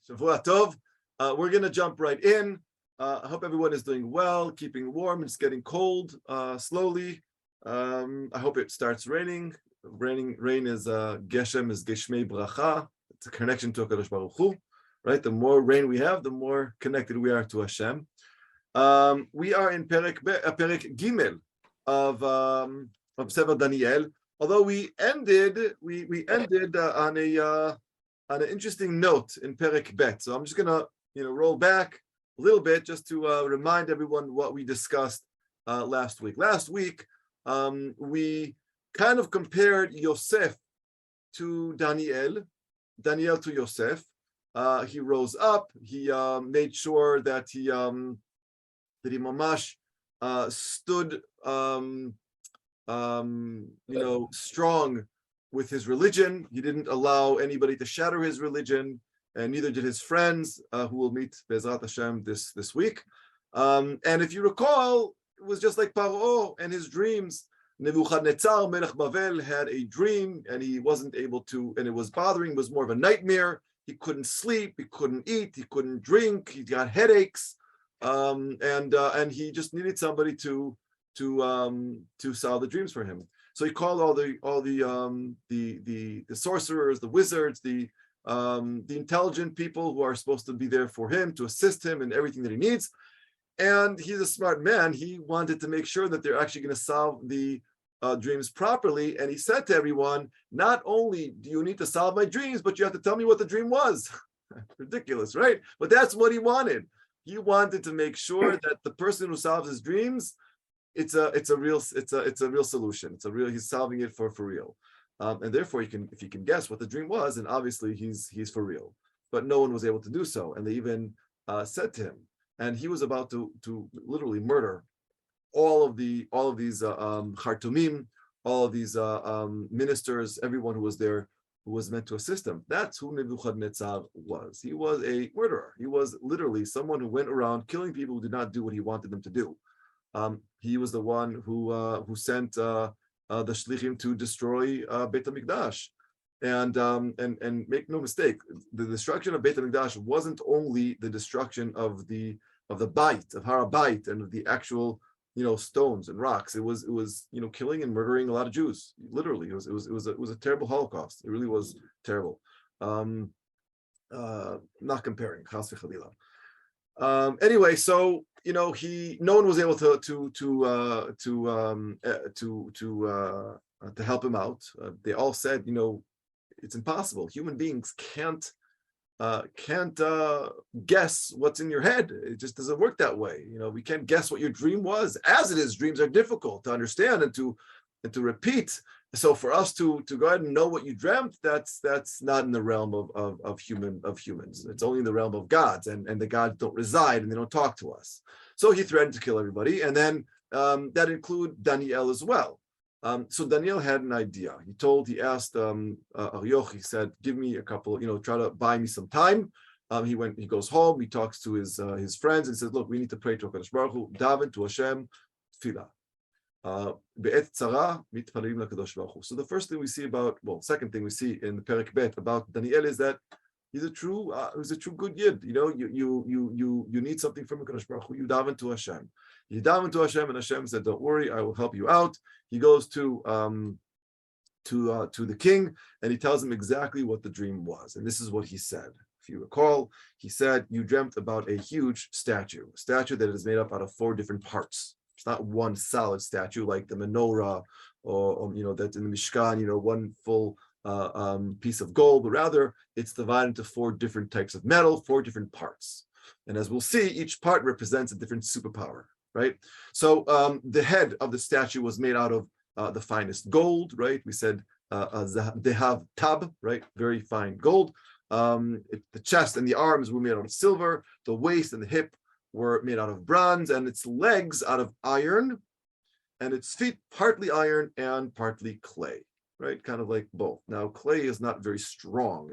Shavua Tov. We're going to jump right in. I hope everyone is doing well, keeping warm. It's getting cold slowly. I hope it starts raining. Rain is Geshem, is Geshmei Bracha. It's a connection to HaKadosh Baruch Hu, right? The more rain we have, the more connected we are to Hashem. We are in Perek Gimel of Sefer Daniel. Although we ended on an interesting note in Perek Bet. So I'm just gonna roll back a little bit just to remind everyone what we discussed last week. Last week we kind of compared Yosef to Daniel to Yosef. He rose up. He made sure that he mamash stood strong with his religion. He didn't allow anybody to shatter his religion, and neither did his friends, who will meet Be'ezrat Hashem this week. And if you recall, it was just like Paro and his dreams. Nebuchadnezzar, Melech Bavel, had a dream, and he wasn't able to, and it was bothering. It was more of a nightmare. He couldn't sleep. He couldn't eat. He couldn't drink. He got headaches, and he just needed somebody to solve the dreams for him. So he called all the sorcerers, the wizards, the intelligent people who are supposed to be there for him, to assist him in everything that he needs. And he's a smart man. He wanted to make sure that they're actually going to solve the dreams properly. And he said to everyone, not only do you need to solve my dreams, but you have to tell me what the dream was. Ridiculous, right? But that's what he wanted. He wanted to make sure that the person who solves his dreams, it's a real solution. He's solving it for real. And therefore, if you can guess what the dream was, then obviously he's for real. But no one was able to do so. And they even said to him, and he was about to literally murder all of these Khartoumim, all of these ministers, everyone who was there, who was meant to assist him. That's who Nebuchadnezzar was. He was a murderer. He was literally someone who went around killing people who did not do what he wanted them to do. He was the one who sent the shlichim to destroy Beit HaMikdash. And make no mistake, the destruction of Beit HaMikdash wasn't only the destruction of the Bait, of Har HaBait, and of the actual stones and rocks. It was killing and murdering a lot of Jews. Literally, it was a terrible Holocaust. It really was terrible. Not comparing, chas v'chalila. Anyway, so no one was able to help him out. They all said, it's impossible. Human beings can't guess what's in your head. It just doesn't work that way. We can't guess what your dream was. As it is, dreams are difficult to understand and to repeat. So for us to go ahead and know what you dreamt, that's not in the realm of humans. It's only in the realm of gods, and the gods don't reside and they don't talk to us. So he threatened to kill everybody, and then that included Daniel as well. So Daniel had an idea. He asked Arioch, he said, give me a couple, try to buy me some time. He goes home, he talks to his friends and says, look, we need to pray to HaKadosh Baruch Hu, daven to Hashem, tefillah. Be'et tzara, mitpalelim LaKadosh Baruch Hu. So the second thing we see in the Perek Bet about Daniel is that he's a true good yid. You need something from HaKadosh Baruch Hu, you daven to Hashem. You daven to Hashem, and Hashem said, don't worry, I will help you out. He goes to the king, and he tells him exactly what the dream was. And this is what he said. If you recall, he said, you dreamt about a huge statue, a statue that is made up out of 4 different parts. It's not one solid statue like the menorah or that's in the Mishkan, one full piece of gold, but rather it's divided into 4 different types of metal, 4 different parts. And as we'll see, each part represents a different superpower. Right, so the head of the statue was made out of the finest gold. Right, we said they have tab, right, very fine gold. The chest and the arms were made out of silver. The waist and the hip were made out of bronze, and its legs out of iron, and its feet partly iron and partly clay. Right, kind of like both. Now, clay is not very strong.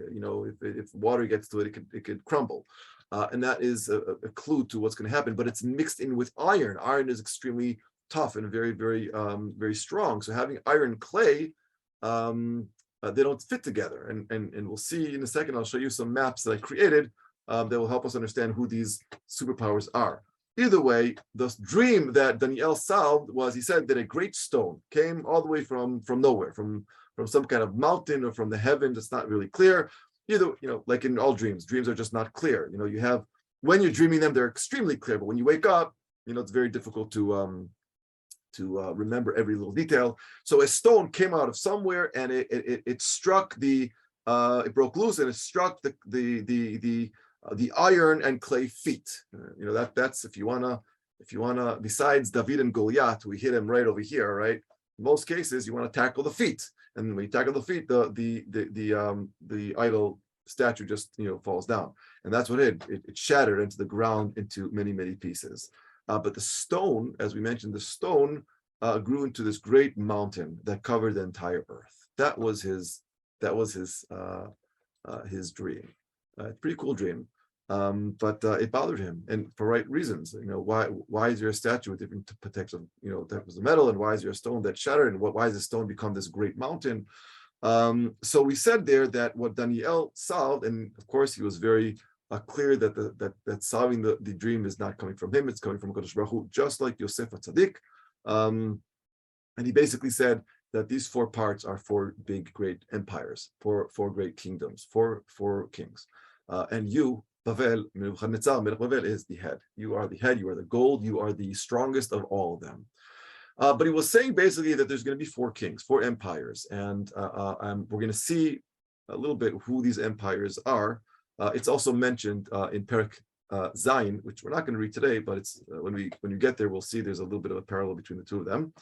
If water gets to it, it could crumble. And that is a clue to what's going to happen, but it's mixed in with iron. Iron is extremely tough and very, very, very strong. So having iron and clay, they don't fit together. And we'll see in a second, I'll show you some maps that I created that will help us understand who these superpowers are. Either way, the dream that Daniel solved was, he said that a great stone came all the way from nowhere, from some kind of mountain or from the heavens. It's not really clear. Either, like in all dreams are just not clear. You have, when you're dreaming them, they're extremely clear, but when you wake up, it's very difficult to remember every little detail. So a stone came out of somewhere, and it struck it broke loose, and it struck the iron and clay feet. That's if you wanna, besides David and Goliath, we hit him right over here, right? In most cases, you want to tackle the feet, and when you tackle the feet, the idol statue just falls down, and that's what it shattered into the ground into many pieces. But the stone, as we mentioned, the stone grew into this great mountain that covered the entire earth. That was his dream. Pretty cool dream. But it bothered him, and for right reasons. Why is there a statue with different types of types of metal, and why is there a stone that shattered, and why has the stone become this great mountain? So we said there that what Daniel solved, and of course he was very clear that that solving the dream is not coming from him; it's coming from Kadosh Baruch Hu, just like Yosef Tzaddik. And he basically said that these four parts are four big, great empires, four great kingdoms, four kings, and you, Bavel, Melech Bavel, is the head. You are the head, you are the gold, you are the strongest of all of them. But he was saying basically that there's going to be four kings, four empires, and we're going to see a little bit who these empires are. It's also mentioned in Perek Zayin, which we're not going to read today, but it's when you get there, we'll see there's a little bit of a parallel between the two of them.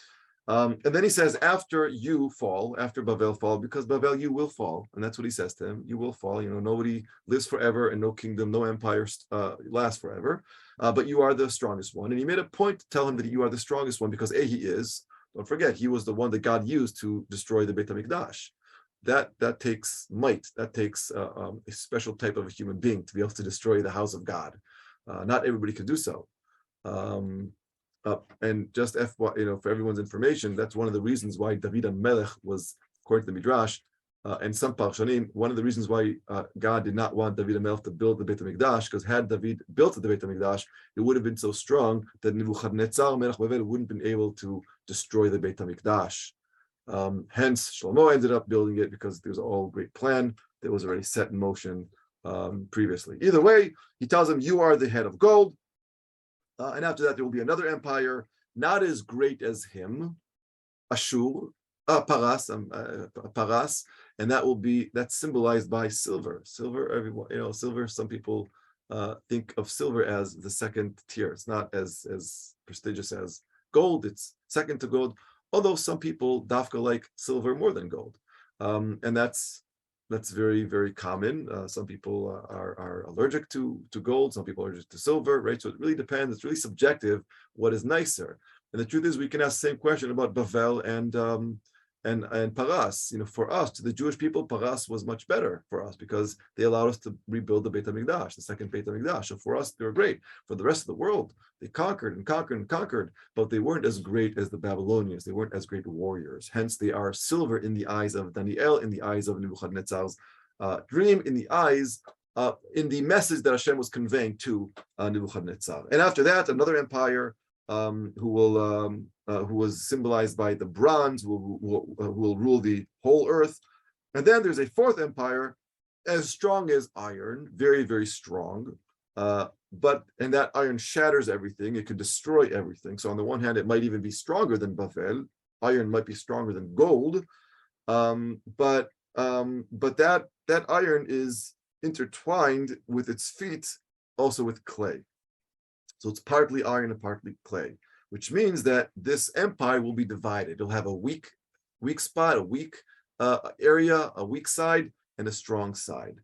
And then he says, after you fall, after Bavel fall, because Bavel, you will fall. And that's what he says to him. You will fall. Nobody lives forever, and no kingdom, no empire lasts forever. But you are the strongest one. And he made a point to tell him that you are the strongest one because he is. Don't forget, he was the one that God used to destroy the Beit HaMikdash. That takes might. That takes a special type of a human being to be able to destroy the house of God. Not everybody can do so. And just for everyone's information, that's one of the reasons why David HaMelech was, according to the Midrash, and some Parshanim, one of the reasons why God did not want David HaMelech to build the Beit HaMikdash, because had David built the Beit HaMikdash, it would have been so strong that Nebuchadnezzar Melech Bavel wouldn't have been able to destroy the Beit HaMikdash. Hence, Shlomo ended up building it because there was a whole great plan that was already set in motion previously. Either way, he tells him, you are the head of gold. And after that, there will be another empire, not as great as him, Ashur, Paras, and that's symbolized by silver. Silver, everyone, silver. Some people think of silver as the second tier. It's not as prestigious as gold. It's second to gold. Although some people dafka like silver more than gold, and that's very, very common. Some people are allergic to gold. Some people are allergic to silver, right? So it really depends. It's really subjective what is nicer. And the truth is, we can ask the same question about Bavel and Paras. For us, to the Jewish people, Paras was much better for us because they allowed us to rebuild the Beit HaMikdash, the second Beit HaMikdash. So for us, they were great. For the rest of the world, they conquered and conquered and conquered, but they weren't as great as the Babylonians. They weren't as great warriors. Hence, they are silver in the eyes of Daniel, in the eyes of Nebuchadnezzar's dream, in the eyes, in the message that Hashem was conveying to Nebuchadnezzar. And after that, another empire who was symbolized by the bronze, who will rule the whole earth. And then there's a fourth empire, as strong as iron, very, very strong. And that iron shatters everything. It could destroy everything. So on the one hand, it might even be stronger than Bavel. Iron might be stronger than gold. But that iron is intertwined with its feet, also with clay. So it's partly iron and partly clay, which means that this empire will be divided. It'll have a weak spot, a weak area, a weak side, and a strong side,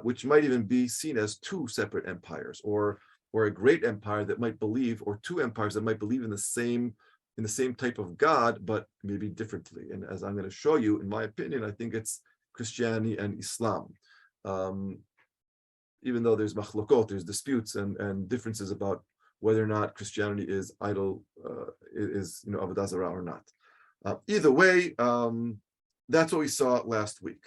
which might even be seen as two separate empires, or a great empire that might believe, or two empires that might believe in the same type of God, but maybe differently. And as I'm going to show you, in my opinion, I think it's Christianity and Islam. Even though there's machlokot, there's disputes and differences about whether or not Christianity is idol, is avodah zarah or not. Either way, that's what we saw last week.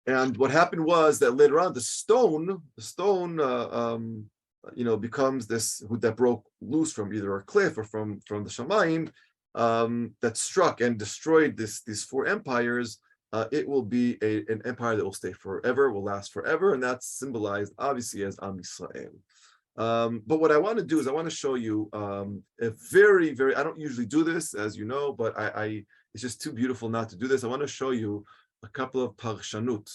And what happened was that later on, the stone, becomes this that broke loose from either a cliff or from the Shamayim, that struck and destroyed these four empires. It will be an empire that will stay forever, will last forever, and that's symbolized obviously as Am Yisrael. But what I want to do is I want to show you a very, very, I don't usually do this, as you know, but it's just too beautiful not to do this. I want to show you a couple of parshanut,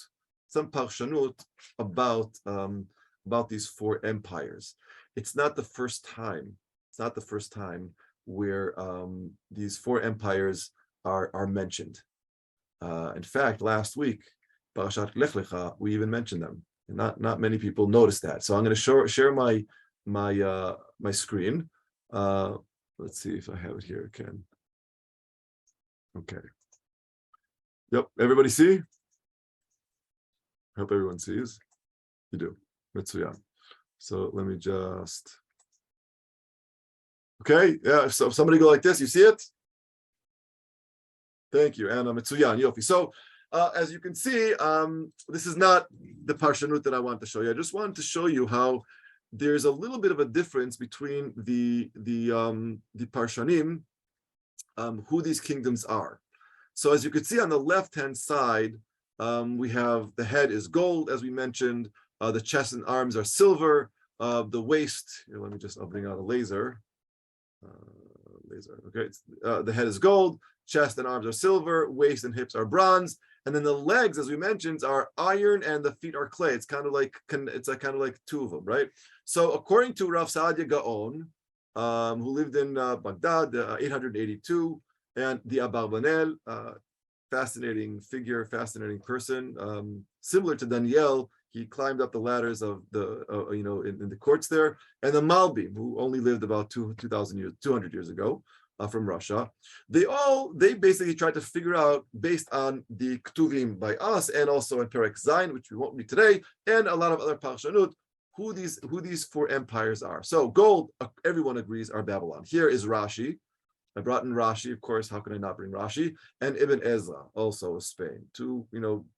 some parshanut about these four empires. It's not the first time. It's not the first time where these four empires are mentioned. In fact, last week, Parashat Lech Lecha, we even mentioned them. Not many people noticed that. So I'm going to share my screen. Let's see if I have it here. Ken. Okay. Yep. Everybody see? I hope everyone sees. You do. Mitsuyan. So let me just. Okay. Yeah. So if somebody go like this, you see it? Thank you, Anna. Mitsuyan. Yofi. So as you can see, this is not the parshanut that I want to show you. I just wanted to show you how there's a little bit of a difference between the parshanim, who these kingdoms are. So as you can see on the left-hand side, we have the head is gold, as we mentioned. The chest and arms are silver. The waist, here, let me just bring out a laser. Okay, the head is gold. Chest and arms are silver. Waist and hips are bronze. And then the legs, as we mentioned, are iron, and the feet are clay. It's kind of like two of them, right? So according to Rav Saadia Gaon, who lived in Baghdad, 882, and the Abarbanel, fascinating figure, fascinating person, similar to Daniel. He climbed up the ladders of the, in the courts there, and the Malbim, who only lived about 200 years ago. From Russia, they basically tried to figure out, based on the Ktuvim by us and also in Perek Zayin, which we won't read today, and a lot of other parshanut, who these four empires are. So gold, everyone agrees, are Babylon. Here is Rashi. I brought in Rashi, of course. How can I not bring Rashi? And Ibn Ezra, also of Spain.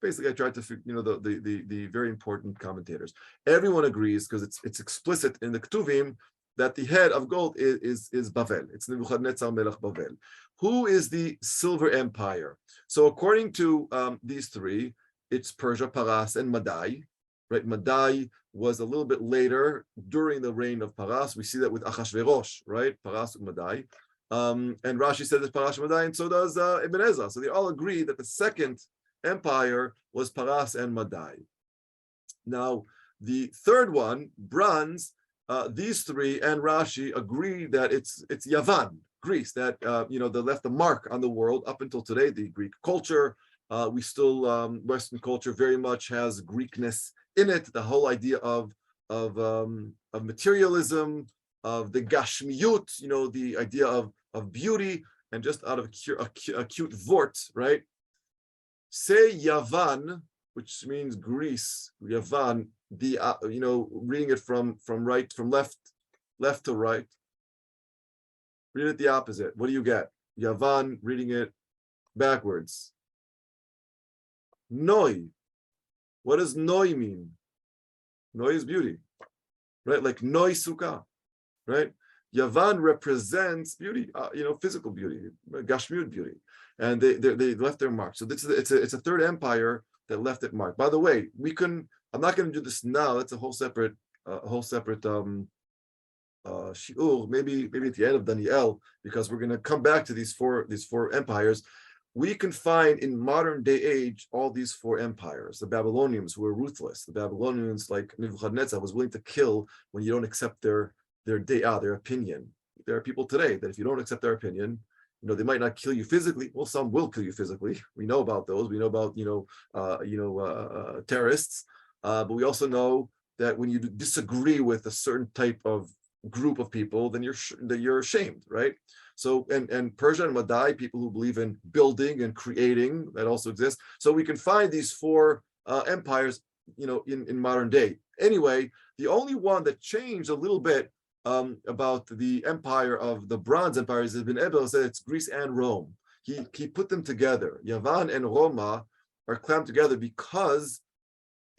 Basically, I tried to figure, the very important commentators. Everyone agrees because it's explicit in the Ktuvim that the head of gold is Bavel. It's Nebuchadnezzar Melech Bavel. Who is the silver empire? So according to these three, it's Persia, Paras, and Madai. Right? Madai was a little bit later during the reign of Paras. We see that with Achashverosh, right? Paras and Madai. And Rashi says it's Paras and Madai, and so does Ibn Ezra. So they all agree that the second empire was Paras and Madai. Now, the third one, bronze, these three and Rashi agree that it's Yavan, Greece, that they left a mark on the world up until today. The Greek culture, we still Western culture very much has Greekness in it. The whole idea of materialism, of the gashmiyut, the idea of beauty, and just out of a cute vort, right? Say Yavan, which means Greece, Yavan. Reading it from left to right. Read it the opposite. What do you get? Yavan, reading it backwards. Noi. What does noi mean? Noi is beauty, right? Like noi sukkah, right? Yavan represents beauty, physical beauty, gashmiut beauty, and they left their mark. So it's a third empire that left it marked. By the way, I'm not going to do this now. That's a whole separate shiur. Maybe at the end of Daniel, because we're going to come back to these four empires. We can find in modern day age all these four empires. The Babylonians were ruthless. The Babylonians, like Nebuchadnezzar, was willing to kill when you don't accept their opinion. There are people today that if you don't accept their opinion, they might not kill you physically. Well, some will kill you physically. We know about those. We know about terrorists. But we also know that when you disagree with a certain type of group of people, then you're ashamed, right? So and Persia and Madai, people who believe in building and creating, that also exists. So we can find these four empires, in modern day. Anyway, the only one that changed a little bit about the empire of the Bronze Empire is Ibn Ebel said it's Greece and Rome. He put them together. Yavan and Roma are clamped together because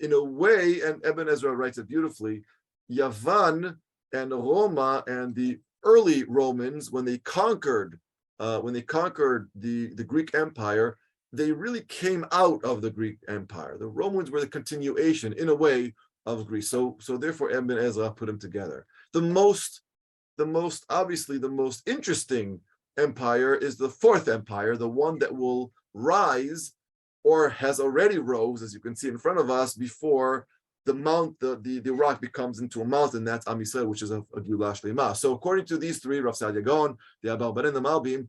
in a way, and Ibn Ezra writes it beautifully, Yavan and Roma and the early Romans, when they conquered the Greek Empire, they really came out of the Greek Empire. The Romans were the continuation, in a way, of Greece. So therefore, Ibn Ezra put them together. The most interesting empire is the fourth empire, the one that will rise or has already rose, as you can see in front of us, before the rock becomes into a mountain. That's Am Yisrael, which is a Geulah Shlema. So according to these three, Rav Saadia Gaon, the Abarbanen, the Malbim,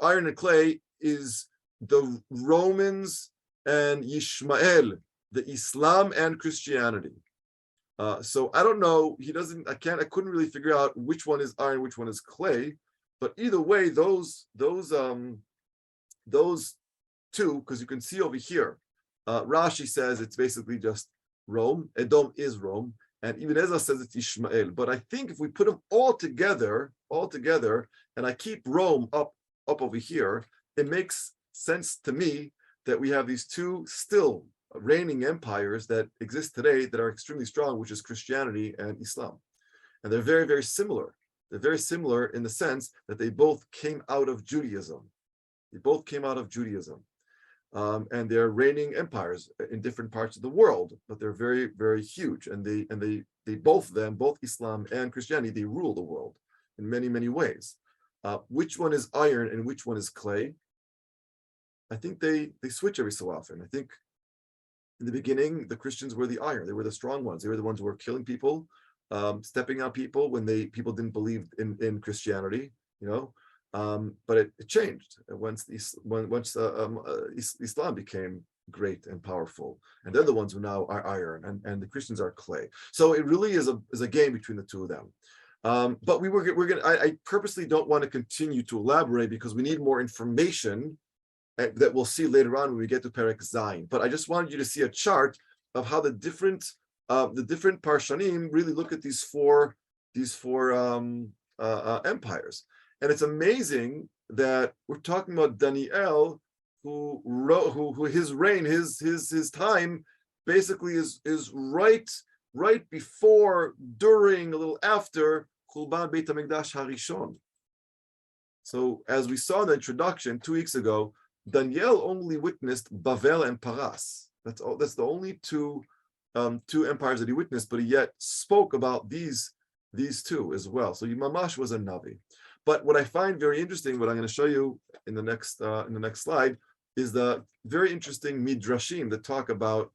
iron and clay is the Romans and Yishmael, the Islam and Christianity. So I don't know. I couldn't really figure out which one is iron, which one is clay. But either way, those two, because you can see over here, Rashi says it's basically just Rome. Edom is Rome, and Ibn Ezra says it's Ishmael. But I think if we put them all together, and I keep Rome up over here, it makes sense to me that we have these two still reigning empires that exist today that are extremely strong, which is Christianity and Islam. And they're very, very similar. They're very similar in the sense that they both came out of Judaism. And they're reigning empires in different parts of the world, but they're very, very huge. And they both Islam and Christianity, they rule the world in many, many ways. Which one is iron and which one is clay? I think they switch every so often. I think in the beginning, the Christians were the iron. They were the strong ones. They were the ones who were killing people, stepping on people when people didn't believe in Christianity, but it changed once Islam became great and powerful, and they're the ones who now are iron, and the Christians are clay. So it really is a game between the two of them. But I purposely don't want to continue to elaborate because we need more information that we'll see later on when we get to Perek Zayin. But I just wanted you to see a chart of how the different parshanim really look at these four empires. And it's amazing that we're talking about Daniel, who his reign, his time basically is right before, during, a little after Churban Beit HaMikdash HaRishon. So as we saw in the introduction 2 weeks ago, Daniel only witnessed Bavel and Paras. That's the only two empires that he witnessed, but he yet spoke about these two as well. So Mamash was a Navi. But what I find very interesting, what I'm going to show you in the next slide, is the very interesting midrashim that talk about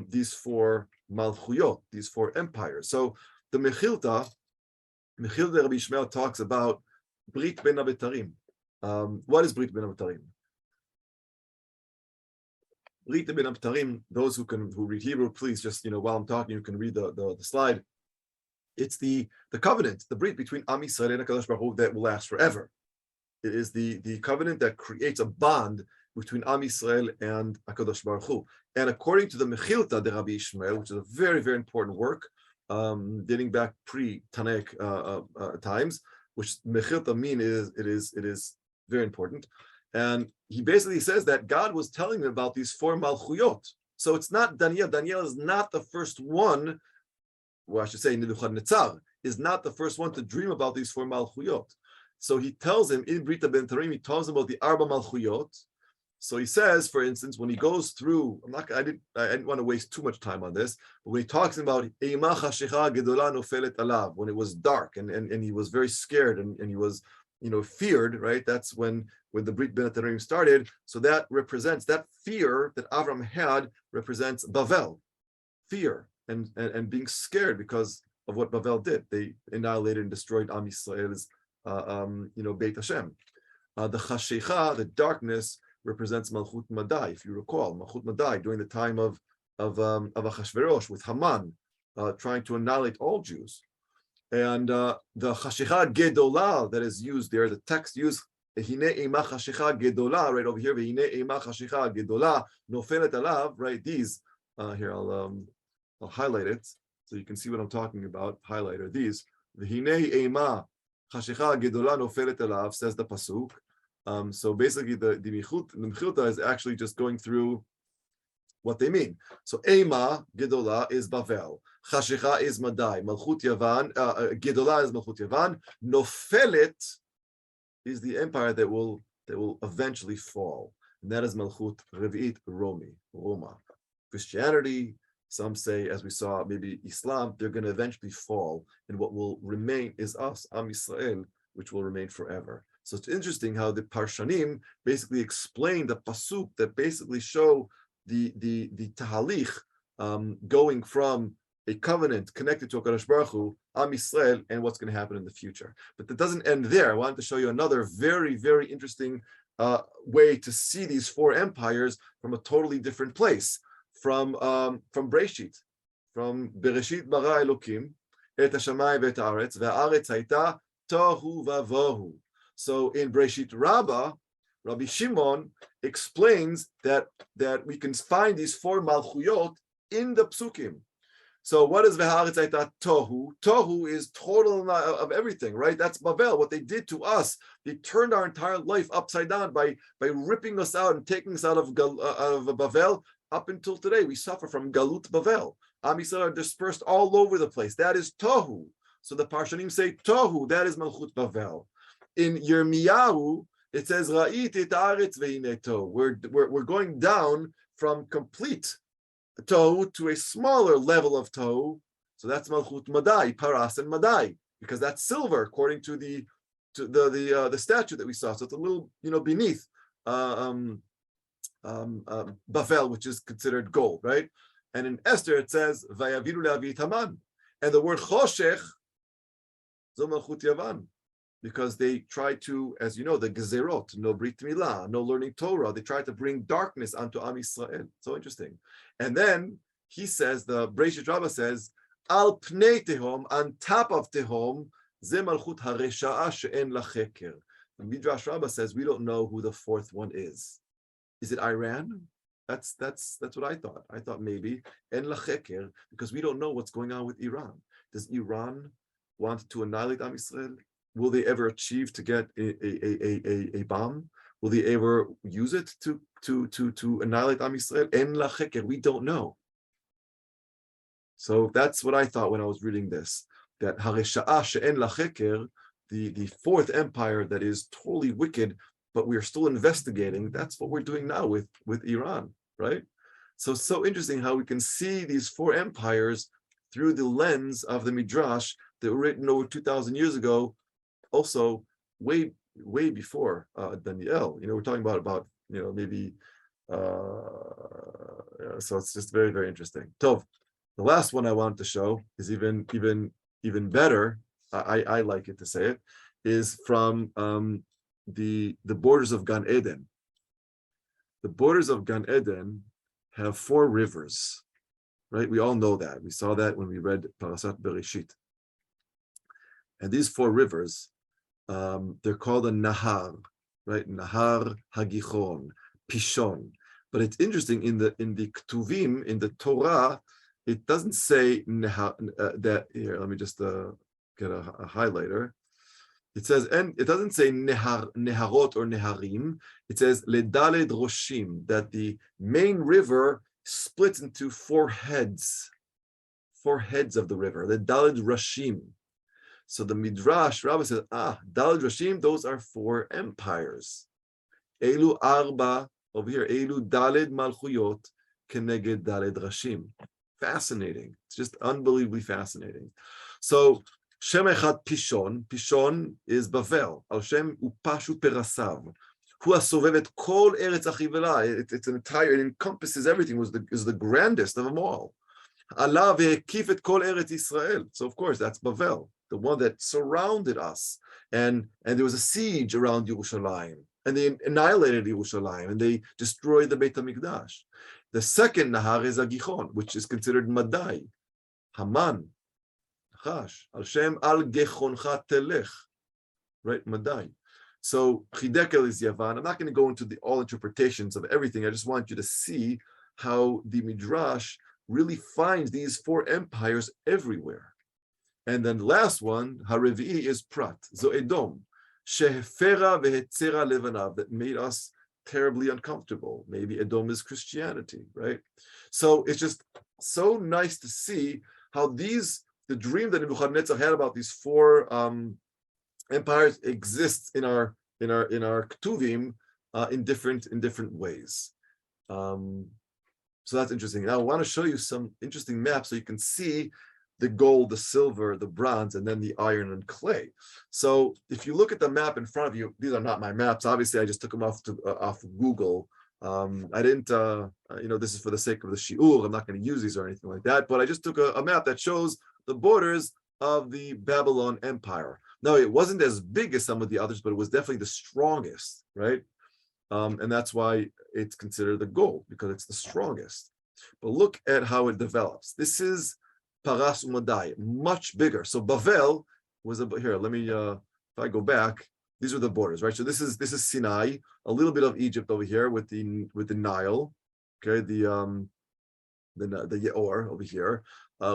these four malchuyot, these four empires. So the Mechilta Rabbi Ishmael talks about Brit Ben Abetarim. What is Brit Ben Abetarim? Brit Ben Abetarim, those who read Hebrew, please just, while I'm talking, you can read the slide. It's the covenant, the brit between Am Yisrael and HaKadosh Baruch Hu that will last forever. It is the covenant that creates a bond between Am Yisrael and HaKadosh Baruch Hu. And according to the Mechilta de Rabbi Ishmael, which is a very, very important work, dating back pre-Tanaic times, which Mechilta mean it is very important. And he basically says that God was telling him about these four malchuyot. So it's not Daniel. Daniel is not the first one. Well, I should say Nebuchadnezzar is not the first one to dream about these four malchuyot. So he tells him in Brit Ben-Tarim, he tells him about the Arba malchuyot. So he says, for instance, when he goes through, I didn't want to waste too much time on this, but when he talks about Eima Chashecha Gedola Nofelet Alav, when it was dark and he was very scared and he was feared, right? That's when the Brit Ben-Tarim started. So that represents, that fear that Avram had represents Bavel, fear. And being scared because of what Bavel did. They annihilated and destroyed Am Yisrael's, Beit Hashem. The Chashecha, the darkness, represents Malchut Madai. If you recall, Malchut Madai during the time of Achashverosh with Haman, trying to annihilate all Jews. And the Chashecha Gedolah that is used there, the text used Hine Eima Chashecha Gedolah right over here. Hine Eima Chashecha Gedolah Nofelet Alav. Right, these here I'll highlight it so you can see what I'm talking about. Highlighter these. V'hinei eima chashecha gedola nofelet elav, says the pasuk. So basically, the Mechilta is actually just going through what they mean. So Ema, Gedola, is Bavel. Chashicha is Madai. Malchut Yavan, Gedola is Malchut Yavan. Nofelet is the empire that will eventually fall. And that is Malchut Revi'it Roma. Christianity, some say, as we saw, maybe Islam, they're going to eventually fall. And what will remain is us, Am Yisrael, which will remain forever. So it's interesting how the Parshanim basically explain the pasuk that basically show the tahalich going from a covenant connected to HaKadosh Baruch Hu, Am Yisrael, and what's going to happen in the future. But that doesn't end there. I wanted to show you another very, very interesting way to see these four empires from a totally different place, from Breshit, from Bereshit bara Elokim, et hashamayim ve'et haaretz, ve'haaretz hayta tohu vavohu. So in Breshit Rabbah, Rabbi Shimon explains that we can find these four malchuyot in the psukim. So what is v'haaretz hayta tohu? Tohu is total of everything, right? That's Babel. What they did to us, they turned our entire life upside down by ripping us out and taking us out of Babel. Up until today, we suffer from Galut Babel. Am Yisrael are dispersed all over the place. That is Tohu. So the Parshanim say Tohu, that is Malchut Babel. In Yirmiyahu, it says Ra'it et haaretz ve'hinei tohu. We're going down from complete Tohu to a smaller level of Tohu. So that's Malchut Madai, Paras and Madai, because that's silver according to the statue that we saw. So it's a little, beneath Bavel, which is considered gold, right? And in Esther it says Vayaviru le'avit Haman, and the word Choshech zo Malchut Yavan, because they tried to, as you know, the Gezerot, no Brit Milah, no learning Torah, they tried to bring darkness onto Am Yisrael. So interesting. And then he says, the Breshit Rabbah says, Al Pnei Tehom, on top of Tehom, ze Malchut HaResha'a she'en la Cheker. The Midrash Rabbah says, we don't know who the fourth one is. Is it Iran? That's what I thought. I thought maybe en la Cheker, because we don't know what's going on with Iran. Does Iran want to annihilate Am Yisrael? Will they ever achieve to get a bomb? Will they ever use it to annihilate Am Yisrael? En la Cheker, we don't know. So that's what I thought when I was reading this. That Haresha'a she'en la Cheker, the fourth empire that is totally wicked, but we're still investigating. That's what we're doing now with Iran, right? So interesting how we can see these four empires through the lens of the Midrash that were written over 2,000 years ago, also way before Daniel. We're talking about maybe. So it's just very, very interesting. Tov, the last one I wanted to show is even better. I like it to say it is from the borders of Gan Eden. The borders of Gan Eden have four rivers, right? We all know that. We saw that when we read Parashat Bereshit. And these four rivers, they're called a Nahar, right? Nahar, Hagichon, Pishon. But it's interesting in the Ketuvim, in the Torah, it doesn't say that here. Let me just get a highlighter. It says, and it doesn't say Neharot or Neharim. It says Ledaled Roshim, that the main river splits into four heads of the river. Ledaled Rashim. So the Midrash Rabbah says, Daled Rashim, those are four empires. Elu Arba, over here, Elu Daled Malchuyot, Keneged Daled Rashim. Fascinating. It's just unbelievably fascinating. So Shem Echad Pishon. Pishon is Bavel. Al Shem Upashu Perasav. Hu Asovevet Kol Eretz Achivela. It's an entire. It encompasses everything. Is the grandest of them all. Allah ve'ekifet Kol Eretz Israel. So of course that's Bavel, the one that surrounded us, and there was a siege around Yerushalayim, and they annihilated Yerushalayim, and they destroyed the Beit HaMikdash. The second Nahar is Agichon, which is considered Madai. Haman. Al Shem al Gechoncha Telech, right? Madai. So Chidekel is Yavan. I'm not going to go into all interpretations of everything. I just want you to see how the Midrash really finds these four empires everywhere. And then the last one, Harevi'i, is Prat, Zoedom, Shehefera vehetzera levanav, that made us terribly uncomfortable. Maybe Edom is Christianity, right? So it's just so nice to see how the dream that Nebuchadnezzar had about these four empires exists in our Ketuvim in different ways. So that's interesting. Now I want to show you some interesting maps so you can see the gold, the silver, the bronze, and then the iron and clay. So if you look at the map in front of you, these are not my maps. Obviously, I just took them off Google. I didn't, this is for the sake of the shiur. I'm not going to use these or anything like that, but I just took a map that shows the borders of the Babylon Empire. Now, it wasn't as big as some of the others, but it was definitely the strongest, right? And that's why it's considered the gold, because it's the strongest. But look at how it develops. This is Paras Umadai, much bigger. So Bavel was here. Let me, if I go back, these are the borders, right? So this is Sinai, a little bit of Egypt over here with the Nile, okay, the Yeor over here.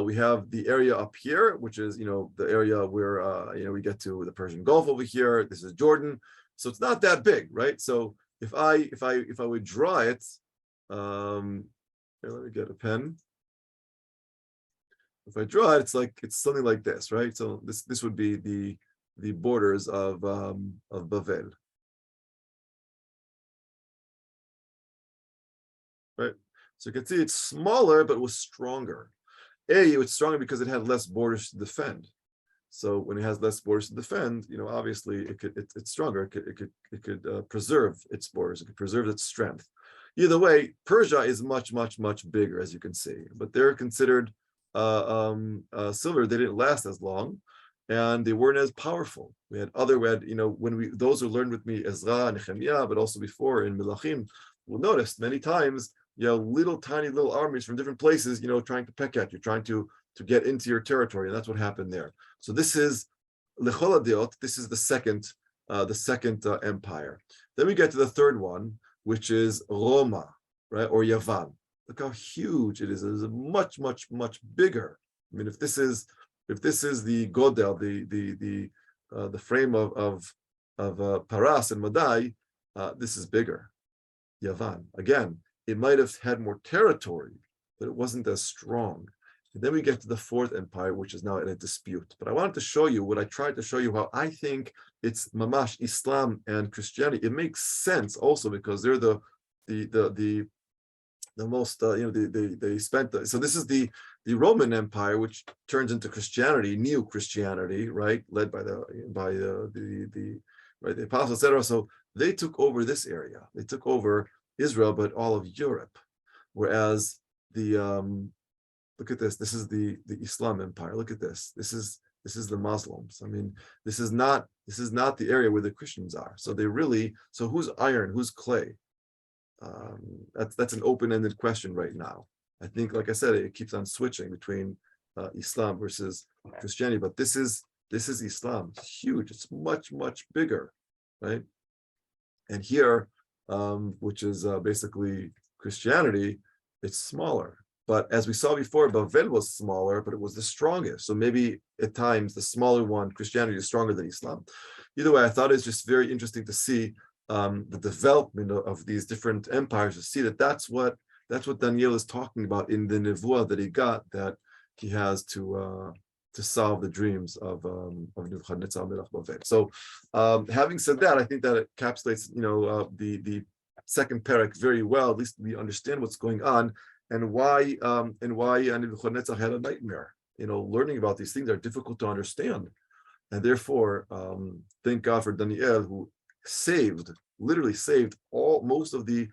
We have the area up here, which is the area where we get to the Persian Gulf over here. This is Jordan, so it's not that big, right? So if I would draw it, here, let me get a pen. If I draw it, it's something like this, right? So this would be the borders of Bavel, right? So you can see it's smaller, but it was stronger. It's stronger because it had less borders to defend. So when it has less borders to defend, obviously it's stronger. It could preserve its borders. It could preserve its strength. Either way, Persia is much bigger, as you can see. But they're considered silver. They didn't last as long, and they weren't as powerful. We had those who learned with me Ezra, Nehemiah, but also before in Melachim, will notice many times tiny little armies from different places, trying to peck at you, trying to get into your territory, and that's what happened there. So this is Lechol Hadeot. This is the second empire. Then we get to the third one, which is Roma, right, or Yavan. Look how huge it is. It is much bigger. I mean, if this is the Godel, the frame of Paras and Madai, this is bigger. Yavan, again, it might have had more territory, but it wasn't as strong. And then we get to the fourth empire, which is now in a dispute. But I wanted to show you what I tried to show you, how I think it's mamash Islam and Christianity. It makes sense also because they're the most they spent so this is the Roman Empire, which turns into Christianity, Neo Christianity, right, led by the apostles, etc. So they took over this area. They took over Israel, but all of Europe. Whereas look at this. This is the Islam Empire. Look at this. This is the Muslims. I mean, this is not the area where the Christians are. So who's iron? Who's clay? That's an open-ended question right now. I think, like I said, it keeps on switching between Islam versus Christianity. But this is Islam. It's huge. It's much bigger, right? And here, which is basically Christianity, it's smaller. But as we saw before, Bavel was smaller, but it was the strongest. So maybe at times the smaller one, Christianity, is stronger than Islam. Either way, I thought it's just very interesting to see the development of these different empires, to see that's what Daniel is talking about in the nevuah that he got, that he has to solve the dreams of Nebuchadnezzar Melech Bavel. So having said that, I think that it encapsulates the second parak very well. At least we understand what's going on. And why Nebuchadnezzar had a nightmare. Learning about these things are difficult to understand, and therefore, thank God for Daniel, who literally saved most of the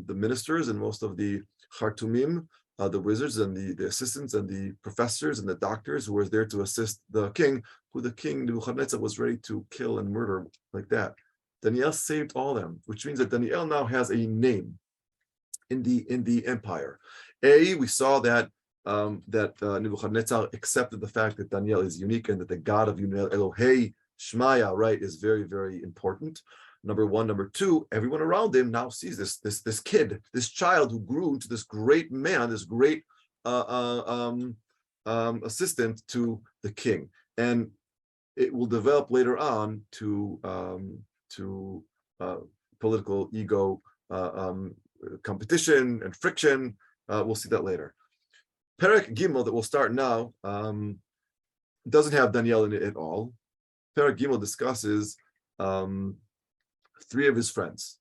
ministers and most of the Khartoumim, the wizards and the assistants and the professors and the doctors who were there to assist the king, who the king Nebuchadnezzar was ready to kill and murder like that. Daniel saved all of them, which means that Daniel now has a name in the empire. We saw that Nebuchadnezzar accepted the fact that Daniel is unique and that the God of Elohei Shmaya, right, is very, very important. Number one. Number two, everyone around him now sees this kid, this child who grew into this great man, this great assistant to the king, and it will develop later on to political ego competition and friction. We'll see that later. Perek Gimel that we'll start now doesn't have Daniel in it at all. Perek Gimel discusses three of his friends,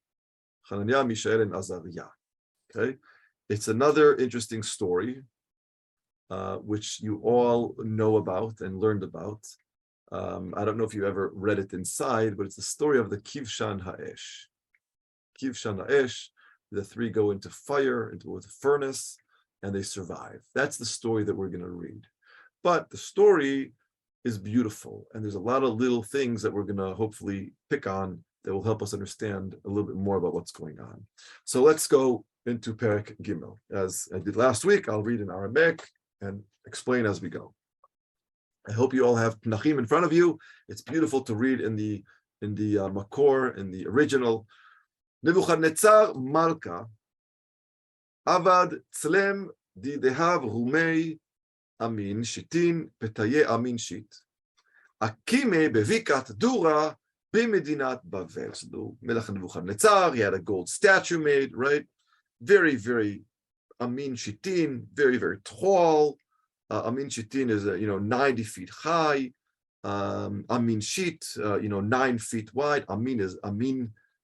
Hananiah, Mishael, and Azariah. Okay, it's another interesting story, which you all know about and learned about. I don't know if you ever read it inside, but it's the story of the Kivshan Ha'esh. Kivshan Ha'esh, the three go into fire, into a furnace, and they survive. That's the story that we're going to read. But the story is beautiful, and there's a lot of little things that we're going to hopefully pick on that will help us understand a little bit more about what's going on. So let's go into Perek Gimel. As I did last week, I'll read in Aramaic and explain as we go. I hope you all have Pnachim in front of you. It's beautiful to read in the Makor, in the original. Nebuchadnezzar Malka Avad Tzlem Didehav Rumei Amin Shitin Petaye Amin Shit Akime Bevikat Dura Bimedinat Bavel. So the Melech Nebuchadnezzar, he had a gold statue made, right? Very, very Amin Shitin, very, very tall. Amin Shitin is 90 feet high. Amin Shit 9 feet wide. Amin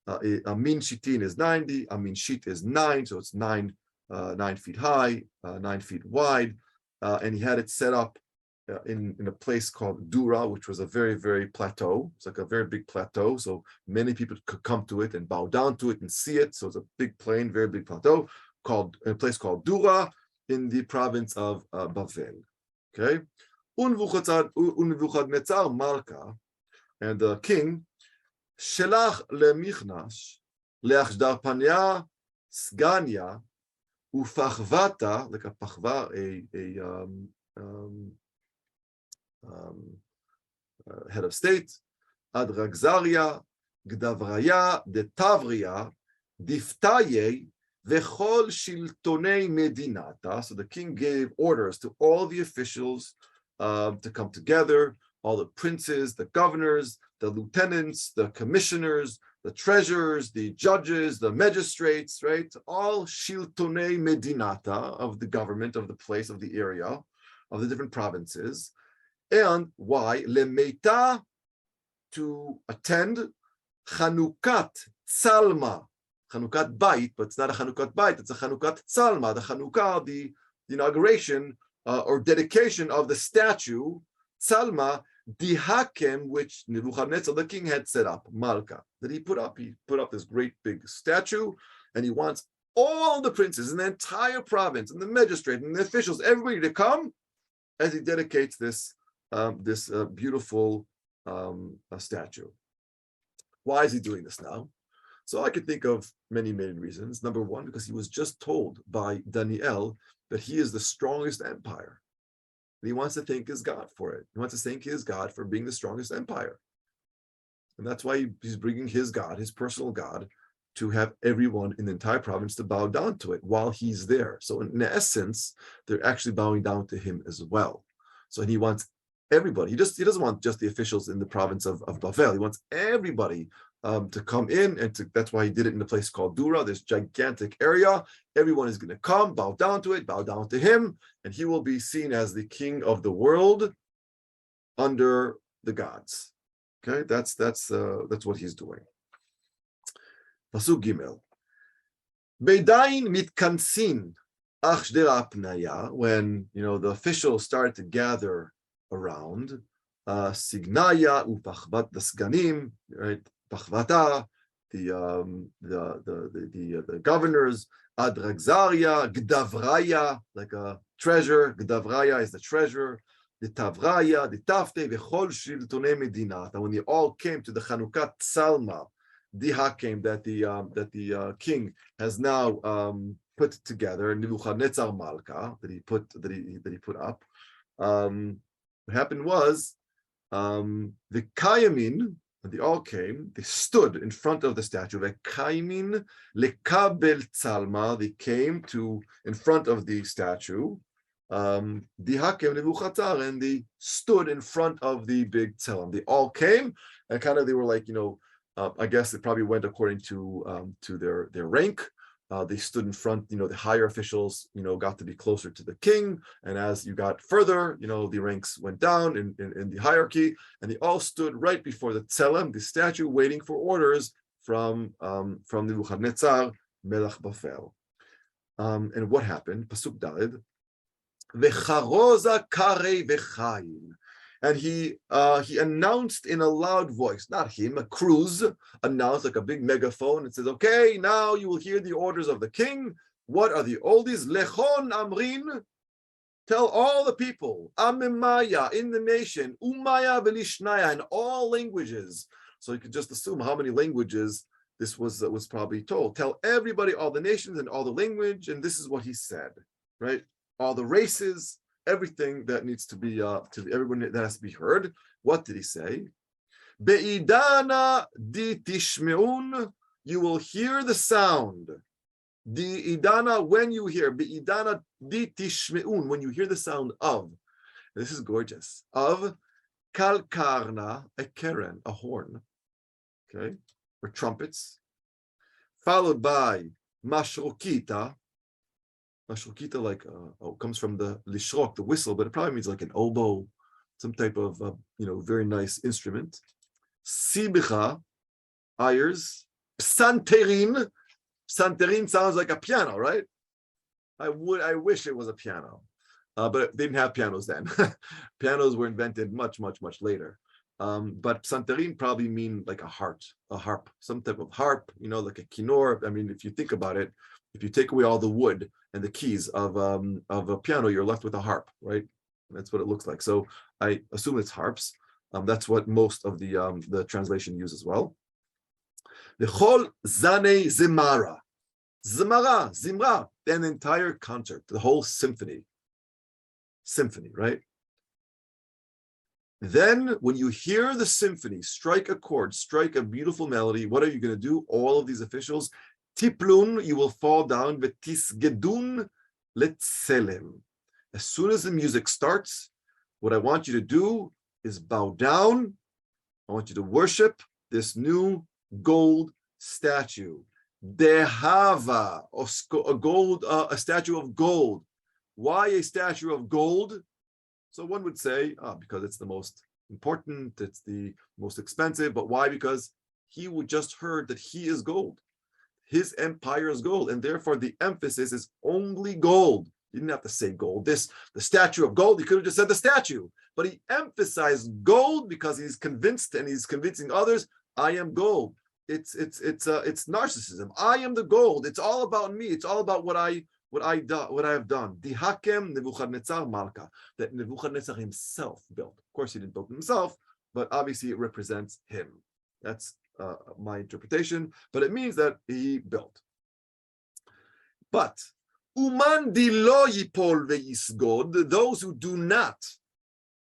Shitin is 90. Amin Shit is 9, so it's 9 feet high, 9 feet wide, and he had it set up in a place called Dura, which was a very, very plateau. It's like a very big plateau, so many people could come to it and bow down to it and see it. So it's a big plain, very big plateau, in a place called Dura in the province of Bavel. Okay, Nebuchadnezzar Malka, and the king, Shelach lemichnash leachdar Sgania ufachvata, like a pachva, head of state, ad Ragzaria, Gdavraya, Detavria, Diftaye, Vechol Shiltonei Medinata. So the king gave orders to all the officials to come together, all the princes, the governors, the lieutenants, the commissioners, the treasurers, the judges, the magistrates, right? All Shiltonei Medinata, of the government, of the place, of the area, of the different provinces. And why? Lemeita, to attend Chanukat Tzalma. Chanukat Bait, but it's not a Chanukat Bait, it's a Chanukat Tzalma, the Chanukah, the inauguration or dedication of the statue, Tzalma, Dihakem, which Nebuchadnezzar, the king, had set up, Malka, that he put up. He put up this great big statue, and he wants all the princes in the entire province, and the magistrate, and the officials, everybody to come as he dedicates this beautiful statue. Why is he doing this now? So I could think of many, many reasons. Number one, because he was just told by Daniel that he is the strongest empire. And he wants to thank his God for it. He wants to thank his God for being the strongest empire. And that's why he's bringing his God, his personal God, to have everyone in the entire province to bow down to it while he's there. So in essence, they're actually bowing down to him as well. So he wants everybody. He doesn't want just the officials in the province of Bavel. He wants everybody to come in, and that's why he did it in a place called Dura, this gigantic area. Everyone is going to come, bow down to it, bow down to him, and he will be seen as the king of the world under the gods. Okay, that's what he's doing. Pasuk Gimel. Beidain mitkansin ach shdera apnaya, when the officials started to gather around, Signaya upachvat dasganim, right? Pachvata, the governors, ad Ragzaria, Gdavraya, like a treasure. Gdavraya is the treasurer. The Tavraya, the Tafte, vechol shiltonei medina. When they all came to the Chanukat Tzalma, the Hakim that the king has now put together, Nebuchadnezzar Malka, that he put up. What happened was the Kayamin, they all came, they stood in front of the statue. The Kayamin lekabel tzalma, they came in front of the statue. The Hakim Nebuchadnezzar, and they stood in front of the big tzalam. They all came, and kind of they were like, I guess it probably went according to their rank. They stood in front, the higher officials, got to be closer to the king. And as you got further, the ranks went down in the hierarchy, and they all stood right before the tselem, the statue, waiting for orders from Nebuchadnezzar, Melech Bafel. And what happened? Pasuk Daled. V'charoza karei v'chaim. And he announced in a loud voice, not him, a cruz announced like a big megaphone and says, okay, now you will hear the orders of the king. What are the oldies? Lechon amrin, tell all the people, amemaya, in the nation, umaya velishnaya, in all languages. So you could just assume how many languages this was probably told. Tell everybody, all the nations and all the language, and this is what he said, right? All the races, everything that needs to be to everyone that has to be heard. What did he say? Be'idana di tishmeun, you will hear the sound. Di idana, when you hear, be'idana di tishmeun, when you hear the sound of. This is gorgeous. Of kalkarna, a keren, a horn, okay, or trumpets, followed by mashrokita. Mashrokita, like comes from the lishrok, the whistle, but it probably means like an oboe, some type of very nice instrument. Sibicha, ayers. Psanterin. Psanterin sounds like a piano, right? I wish it was a piano, but they didn't have pianos then. Pianos were invented much, much, much later. But psanterin probably mean like a harp, some type of harp, like a kinor. I mean, if you think about it, if you take away all the wood and the keys of a piano, you're left with a harp, right? That's what it looks like. So I assume it's harps. That's what most of the translation use as well. The whole zane zimara, zimra, an entire concert, the whole symphony, right? Then when you hear the symphony strike a chord, strike a beautiful melody, what are you going to do? All of these officials, tiplun, you will fall down, v'tisgedun letselem. As soon as the music starts, what I want you to do is bow down. I want you to worship this new gold statue. Dehava, a statue of gold. Why a statue of gold? So one would say, because it's the most important, it's the most expensive, but why? Because he would just heard that he is gold. His empire is gold, and therefore the emphasis is only gold. You didn't have to say gold. The statue of gold, you could have just said the statue, but he emphasized gold because he's convinced and he's convincing others, I am gold. It's narcissism. I am the gold. It's all about me. It's all about what I have done. Dihakem Nebuchadnezzar Malka, that Nebuchadnezzar himself built. Of course, he didn't build himself, but obviously it represents him. That's my interpretation, but it means that he built. But Uman dilo yipol ve'yisgod, those who do not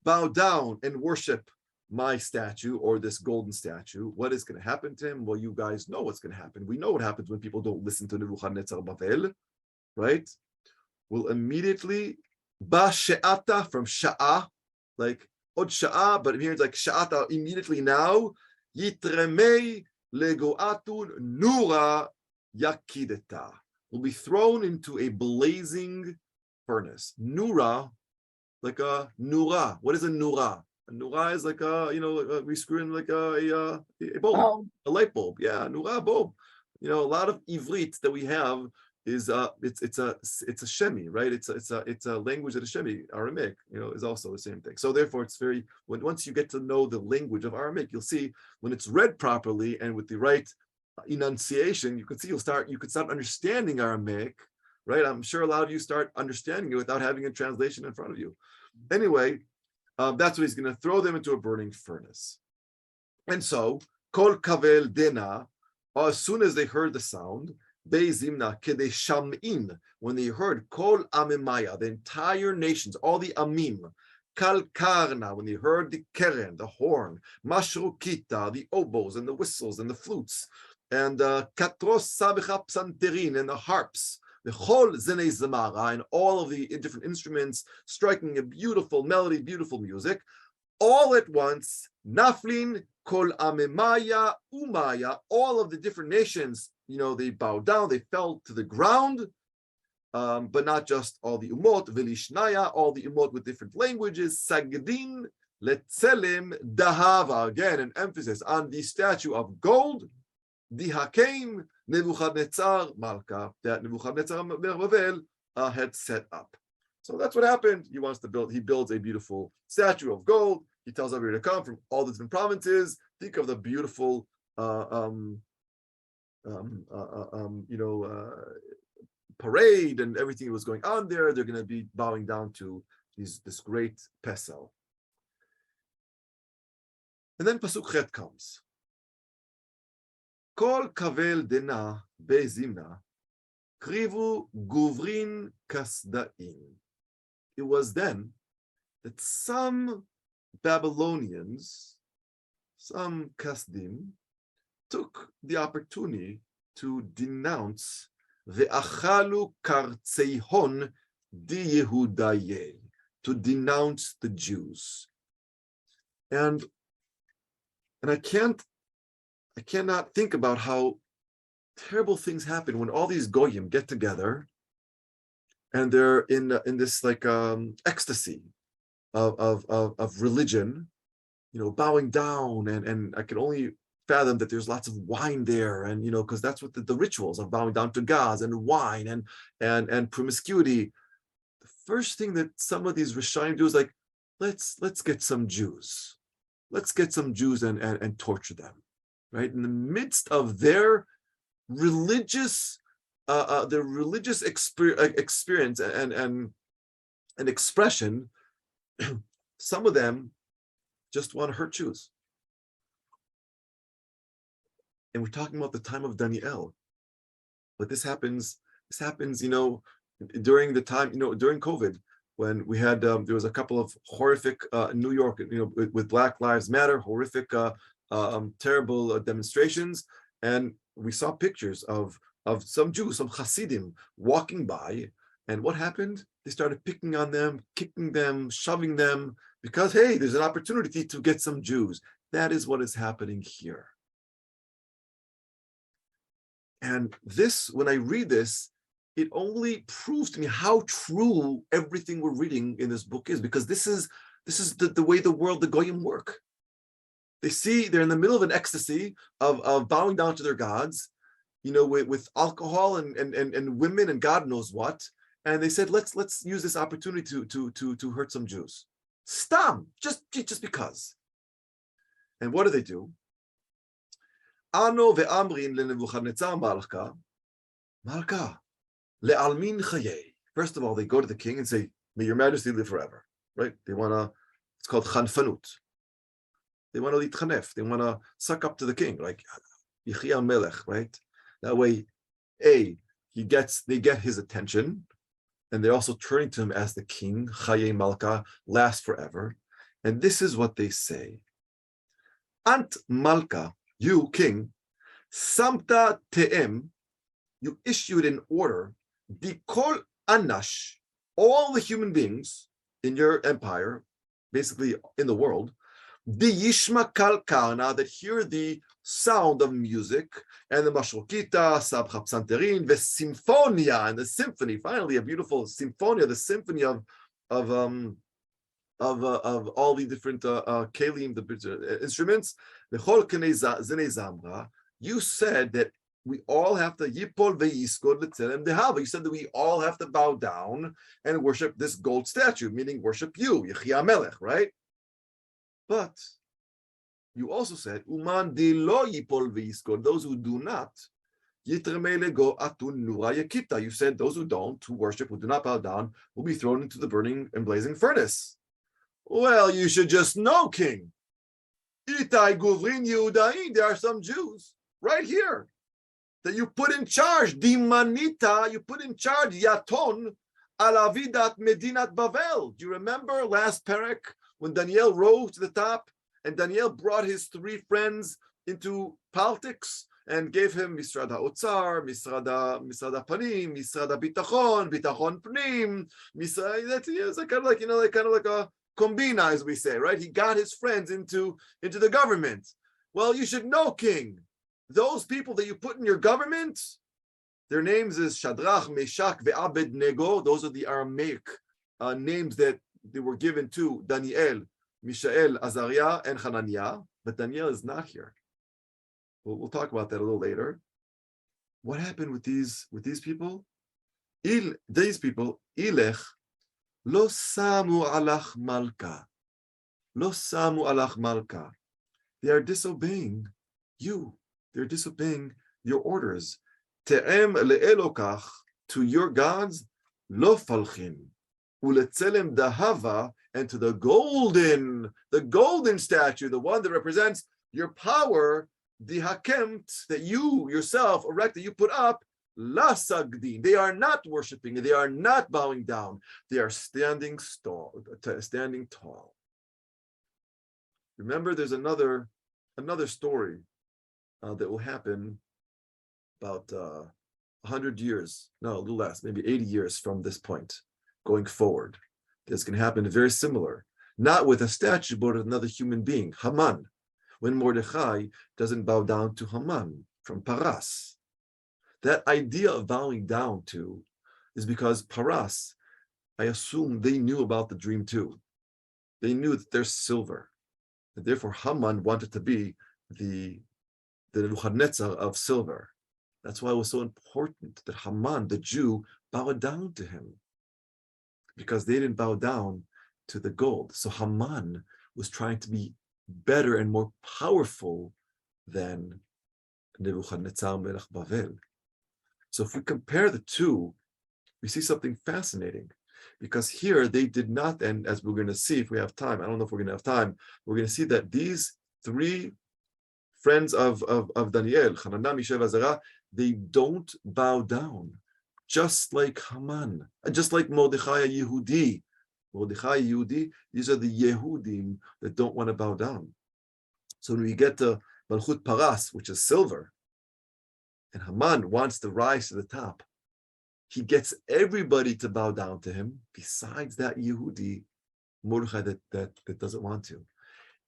bow down and worship my statue or this golden statue, what is going to happen to him? Well, you guys know what's going to happen. We know what happens when people don't listen to Nebuchadnezzar Bavel, right? Will immediately ba she'ata, from sha'a, like od sha'a, but here it's like sha'ata, immediately now, yitremei legoatun nura yakideta, will be thrown into a blazing furnace. Nura, like a nura. What is a nura? A nura is like we screw in like a bulb, a light bulb. Yeah, nura bulb. A lot of ivrit that we have is it's a Shemi, right? It's a language of the Shemi. Aramaic, is also the same thing. So therefore, it's very, once you get to know the language of Aramaic, you'll see when it's read properly and with the right enunciation, you could start understanding Aramaic, right? I'm sure a lot of you start understanding it without having a translation in front of you. Anyway, that's what he's going to throw them into a burning furnace. And so, kol kavel dena, as soon as they heard the sound, beizimna kede sham'in, when they heard kol amemaya, the entire nations, all the amim, kal karna, when they heard the keren, the horn, mashrukita, the oboes and the whistles and the flutes, and katros sabicha psanterin, and the harps, the chol zene zamara, and all of the different instruments striking a beautiful melody, beautiful music. all at once, Naflin, Kol Amemaya, Umaya, all of the different nations, they bowed down, they fell to the ground, but not just all the umot, Vilishnaya, all the umot with different languages, Sagdin, Letzelem, Dahava, again, an emphasis on the statue of gold, Dihakeim, Nebuchadnezzar, Malka, that Nebuchadnezzar Bavel had set up. So that's what happened. He builds a beautiful statue of gold. He tells everybody to come from all the different provinces. Think of the beautiful, parade and everything that was going on there. They're going to be bowing down to this great pesel. And then Pasuk Chet comes. Kol kavel dena bezimna, krivu guvrin kasdaim. It was then that some Babylonians, some Kasdim, took the opportunity to denounce ve'achalu kartzeihon di Yehudaye, to denounce the Jews. And I cannot think about how terrible things happen when all these goyim get together and they're in this ecstasy of religion, bowing down, and I can only fathom that there's lots of wine there, and because that's what the rituals of bowing down to gods and wine and promiscuity. The first thing that some of these Rishonim do is let's get some Jews, and torture them, right in the midst of their religious experience and expression. Some of them just want to hurt Jews. And we're talking about the time of Daniel. But this happens, during the time, during COVID, when we had, there was a couple of horrific, New York, with Black Lives Matter, horrific, terrible demonstrations. And we saw pictures of some Jews, some Hasidim walking by. And what happened? They started picking on them, kicking them, shoving them, because, hey, there's an opportunity to get some Jews. That is what is happening here. And this, when I read this, it only proves to me how true everything we're reading in this book is, because this is the way the world, the Goyim, work. They're in the middle of an ecstasy of bowing down to their gods, with alcohol and women and God knows what. And they said, let's use this opportunity to hurt some Jews. Stam, just because. And what do? Ano ve'amrin leNebuchadnezzar Malka le'almin chayei. First of all, they go to the king and say, "May your Majesty live forever." Right? It's called chanfanut. They want to litchanef. They want to suck up to the king, like Yechia Melech, right? That way, they get his attention. And they're also turning to him as the king, Chayei Malka, last forever. And this is what they say. Ant Malka, you king, Samta Te'em, you issued an order, Bikol Anash, all the human beings in your empire, basically in the world, Yishma Kalkana, that hear the sound of music, and the Mashrokita, Sabcha Psanterin, the Symphonia, and the symphony, finally a beautiful symphonia, the symphony of all the different kelim, the instruments. You said that we all have to Yipol ve'yiskod le'tzelem dehava. You said that we all have to bow down and worship this gold statue, meaning worship you, Yechia Melech, right? But you also said, Uman de lo yipol ve'yiskod, those who do not, yitreme lego atun nura yakita. You said those who don't, who worship, who do not bow down, will be thrown into the burning and blazing furnace. Well, you should just know, king. Itai guvrin Yehudain, there are some Jews right here that you put in charge, Dimanita, you put in charge, Yaton, alavidat Medinat Bavel. Do you remember last parak when Daniel rose to the top and Daniel brought his three friends into politics and gave him Misrad HaOtzar, Misrad HaPanim, Misrad HaBitachon, Bitachon Panim, Misrad, that's kind of like a combina, as we say, right? He got his friends into the government. Well, you should know, king, those people that you put in your government, their names is Shadrach, Meshach, ve'Abednego. Those are the Aramaic names that they were given to Daniel, Mishael, Azariah, and Hananiah. But Daniel is not here. We'll talk about that a little later. What happened with these people? These people, Ilech, lo samu alach malka. Lo samu alach malka. They are disobeying you. They're disobeying your orders. Te'em le'elokach, to your gods, lo falchin. Uletzelem dahava, and to the golden statue, the one that represents your power, the hakemt, that you yourself erect, that you put up, la sagdin. They are not worshiping, they are not bowing down, they are standing tall. Remember, there's another story that will happen about 100 years, no, a little less, maybe 80 years from this point, going forward. This can happen very similar, not with a statue, but with another human being, Haman, when Mordechai doesn't bow down to Haman from Paras. That idea of bowing down to is because Paras, I assume they knew about the dream too. They knew that there's silver. And therefore, Haman wanted to be the Nebuchadnezzar of silver. That's why it was so important that Haman, the Jew, bowed down to him, because they didn't bow down to the gold. So Haman was trying to be better and more powerful than Nebuchadnezzar Melech Bavel. So if we compare the two, we see something fascinating, because here they did not, and as we're going to see if we have time, I don't know if we're going to have time, we're going to see that these three friends of Daniel, Hananiah, Mishael, Azariah, they don't bow down, just like Haman, just like Mordechai Yehudi. Mordechai Yehudi, these are the Yehudim that don't want to bow down. So when we get to Malchut Paras, which is silver, and Haman wants to rise to the top, he gets everybody to bow down to him, besides that Yehudi, Mordechai, that doesn't want to.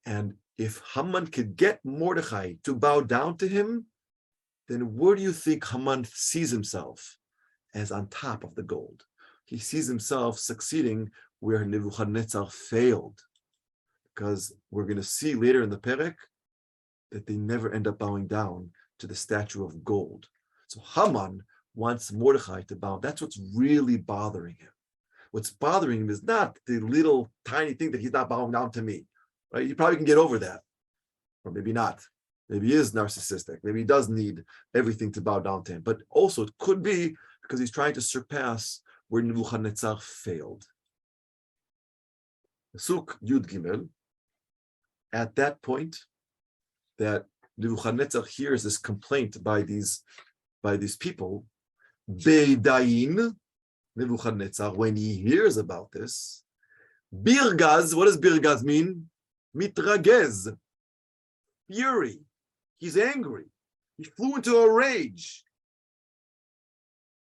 And if Haman could get Mordechai to bow down to him, then where do you think Haman sees himself? As on top of the gold. He sees himself succeeding where Nebuchadnezzar failed. Because we're going to see later in the Perek that they never end up bowing down to the statue of gold. So Haman wants Mordechai to bow. That's what's really bothering him. What's bothering him is not the little tiny thing that he's not bowing down to me. Right? You probably can get over that. Or maybe not. Maybe he is narcissistic. Maybe he does need everything to bow down to him. But also it could be because he's trying to surpass where Nebuchadnezzar failed. Pasuk Yud Gimel, at that point that Nebuchadnezzar hears this complaint by these people, Beidain, Nebuchadnezzar, when he hears about this, Birgaz, what does Birgaz mean? Mitragez, fury. He's angry. He flew into a rage.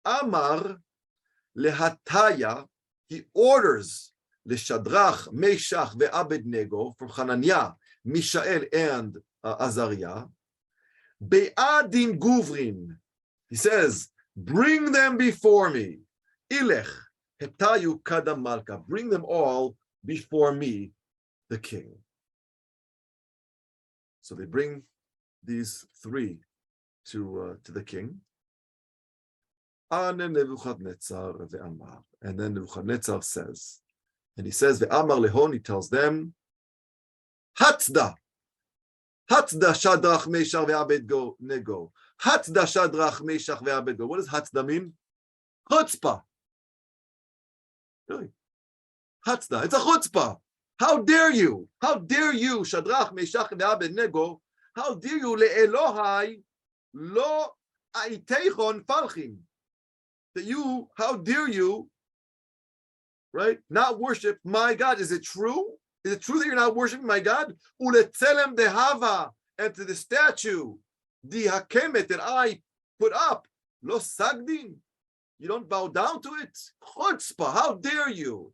Amar lehataya, he orders leShadrach, Meshach, ve'Abednego, from Hananiah, Mishael, and Azariah, be'adin guvrin, he says, bring them before me. Ilech hetayu kadam malka, bring them all before me, the king. So they bring these three to the king. And then Nebuchadnezzar ve'amar. And then Nebuchadnezzar says, and he says, ve'amar lehon, he tells them, Hatzda. Hatzda Shadrach, Meshach, ve'Abednego. Hatzda Shadrach, Meshach, ve'Abednego. What does Hatzda mean? Chutzpah. Really? Hatzda. It's a chutzpah. How dare you? How dare you, Shadrach, Meshach, ve'Abednego? How dare you, le'Elohai, lo aiteichon falchim? That you, how dare you, right, not worship my God? Is it true? Is it true that you're not worshiping my God? Uletzelem dehava, and to the statue, the hakemet that I put up, lo sagdin, you don't bow down to it? Chutzpah, how dare you?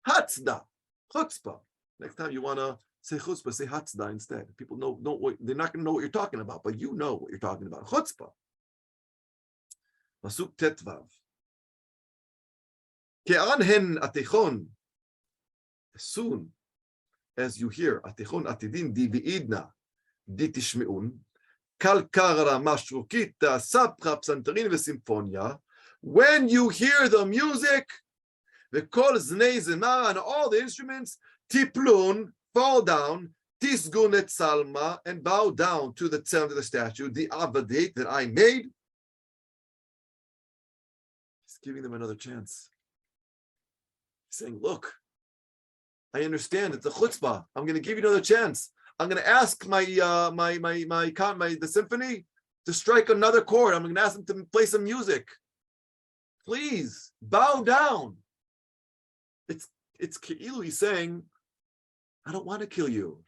Hatzda, Chutzpah. Next time you want to say chutzpah, say hatzda instead. People know what, they're not going to know what you're talking about, but you know what you're talking about. Chutzpah. Pasuk tetvav. Ke'an hen atechon. As soon as you hear atechon atidin di v'idna di tishme'un kal kara mashrukita sapcha psanterin v'simfonia. When you hear the music, the kol znei zemara and all the instruments, tiplun, fall down, tisgun et salma, and bow down to the sound of the statue, the avadate that I made. He's giving them another chance. He's saying, look, I understand it's a chutzpah. I'm going to give you another chance. I'm going to ask the symphony to strike another chord. I'm going to ask them to play some music. Please bow down. It's Ke'ilu. He's saying, I don't want to kill you.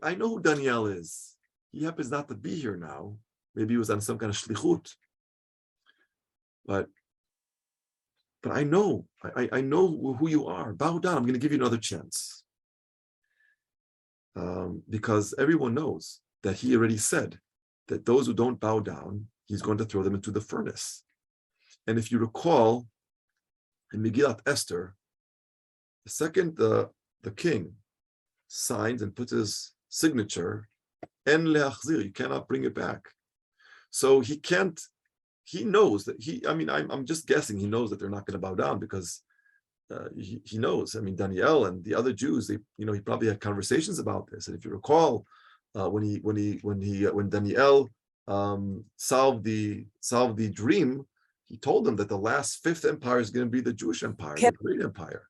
I know who Daniel is. He happens not to be here now. Maybe he was on some kind of shlichut. But I know. I know who you are. Bow down. I'm going to give you another chance. Because everyone knows that he already said that those who don't bow down, he's going to throw them into the furnace. And if you recall, in Megillat Esther, the second the king signs and puts his signature, en leachzir, you cannot bring it back. So he knows that I'm just guessing he knows that they're not going to bow down because he knows. I mean, Daniel and the other Jews, he probably had conversations about this. And if you recall, when Daniel solved the dream, he told them that the last fifth empire is going to be the Jewish empire, the great empire.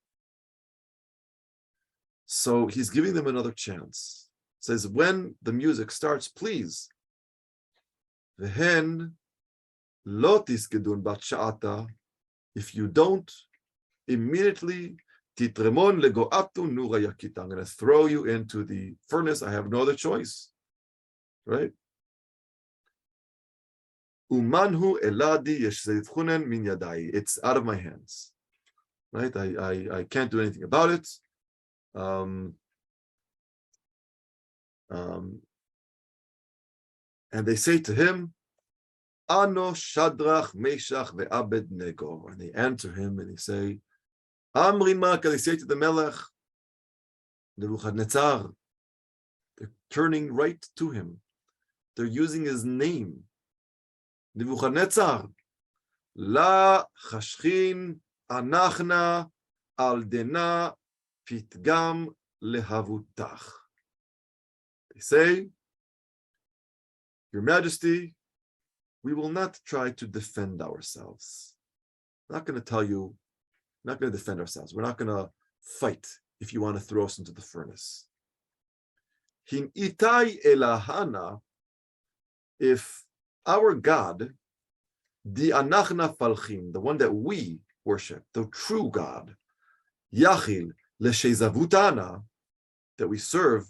So he's giving them another chance. Says, when the music starts, please. Vehen lo tiskedun bat sha'ata. If you don't, immediately titremon legoatu nura yakita. I'm going to throw you into the furnace. I have no other choice. Right? Umanhu eladi yeshzevchunen min yadai. It's out of my hands. Right? I can't do anything about it. And they say to him, Ano Shadrach, Meshach, ve'Abednego. And they answer him and they say, Amrin Maka, they say to the Melech, Nebuchadnezzar. They're turning right to him. They're using his name. Nebuchadnezzar, La chashchin anachna al dena pitgam lehavutach. They say, Your Majesty, we will not try to defend ourselves. I'm not going to tell you, we're not going to defend ourselves. We're not going to fight if you want to throw us into the furnace. Hin itai elahana, if our God, the anachna falchim, the one that we worship, the true God, yachil leshezavutana, that we serve,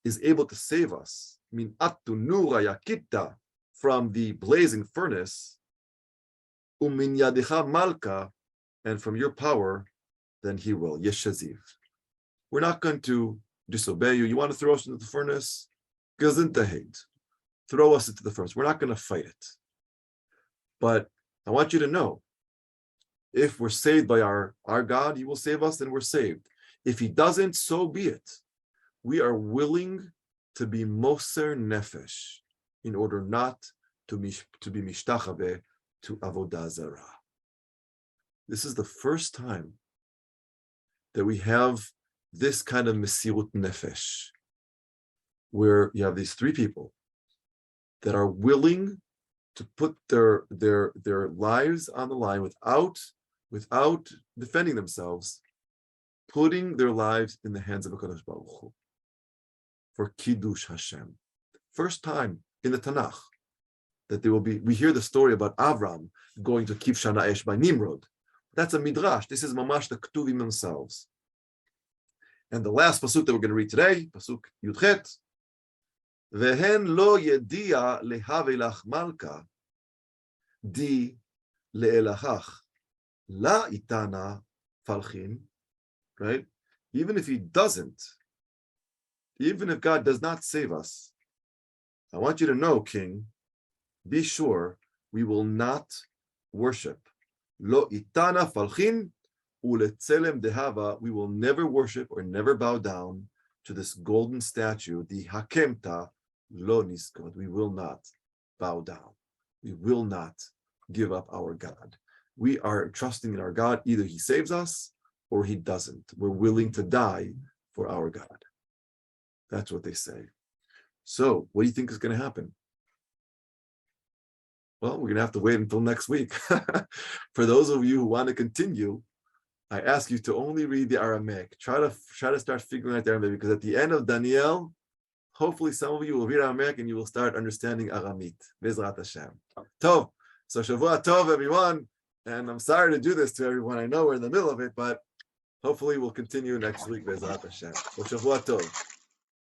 is able to save us, min atu nura yakita, from the blazing furnace, umin yadecha malka, and from your power, then he will. Yeshaziv. We're not going to disobey you. You want to throw us into the furnace? Gazintahed. Throw us into the furnace. We're not going to fight it. But I want you to know, if we're saved by our God, he will save us, then we're saved. If he doesn't, so be it. We are willing to be moser nefesh in order not to be mishtachaveh to avodah zarah. This is the first time that we have this kind of mesirut nefesh, where you have these three people that are willing to put their lives on the line without defending themselves, putting their lives in the hands of HaKadosh Baruch Hu for Kiddush Hashem. First time in the Tanakh that there will be, we hear the story about Avram going to Kif Shana Esh by Nimrod. That's a midrash. This is mamash the Ketuvim themselves. And the last pasuk that we're going to read today, pasuk Yudchet, Vehen lo yedia lehavelach malka di leelachach la itana falchin right? Even if he doesn't, even if God does not save us, I want you to know, King, be sure we will not worship. Lo itana falchin uletzelem dehava. We will never worship or never bow down to this golden statue, the hakemta lo niskod. We will not bow down. We will not give up our God. We are trusting in our God. Either he saves us or he doesn't. We're willing to die for our God. That's what they say. So what do you think is going to happen? Well, we're going to have to wait until next week. For those of you who want to continue, I ask you to only read the Aramaic. Try to start figuring out the Aramaic, because at the end of Daniel, hopefully some of you will read Aramaic and you will start understanding Aramit. Bezrat Hashem. Tov. So Shavua Tov, everyone. And I'm sorry to do this to everyone. I know we're in the middle of it, but hopefully we'll continue next week. Bezrat Hashem. So Shavua Tov.